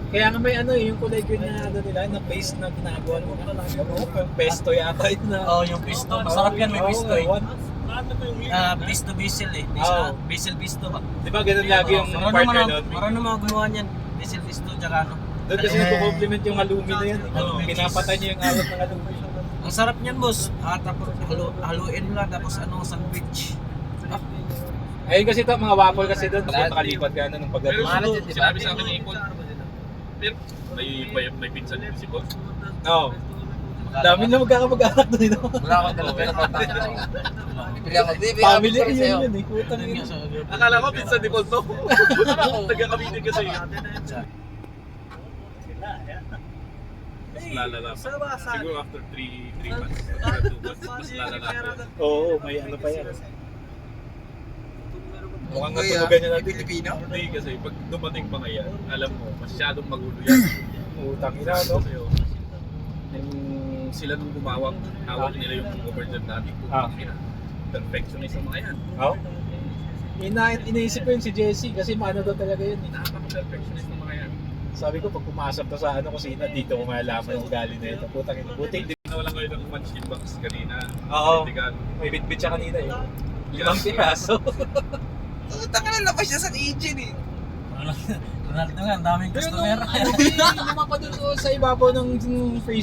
Kaya nga may ano yung kulay green na ano nila, na paste na ginagawa nila. Yung pesto yata yun na. Oh, yung pisto. Masarap yan, may pisto eh. Pisto basil eh. Basil pisto ba? Di ba ganun lagi yung partner doon? Marunong mga gumawa niyan. Basil pisto, tsaka ano. Doon kasi nagko-compliment yung halloumi na yan. Pinapatay niya yung alat ng halloumi. Ang sarap niyan, boss. Tapos haluin mo lang, tapos ano, sandwich. Ayun kasi ito, mga waffle kasi doon. Tapos nakalipat ka na ng pagdating. Pero sinabi sa akin ni Ipon, pero may pinsan din si Boss. Oo. Dami na magkakamag-anak doon. Wala akong dala pero kontak ko. Family reunion yun eh. Putang yun. Akala ko pinsan ni Boss to. Taga-Cavite kasi. Mas lalala pa. Siguro after 3 months. Mas lalala pa. Oo, may ano pa yan. Mukhang Kuya, natulogan niya natin. Pilipino? Hindi kasi pag dumating pa ngayon, alam mo, masyadong magulo yan. Utang ina, no? Kasi yung sila nung gumawag, hawak nila yung government natin. Perfectionist ang mga yan. Oo. Iniisip ko yun si Jessie kasi maano daw talaga yun. Napaka-perfectionist ng mga yan. Sabi ko pag pumasok to sa ano kusina dito ko malalaman yung galing na ito. Putang ina. Buti hindi. Nawalan kayo ng munchkin box kanina. Oo. Political. May bit-bit siya kanina eh. 5 piraso. Taka na labas siya sa engine eh. Ronaldo nga, ang daming customer. Lumapa doon sa ibabaw ng freezer.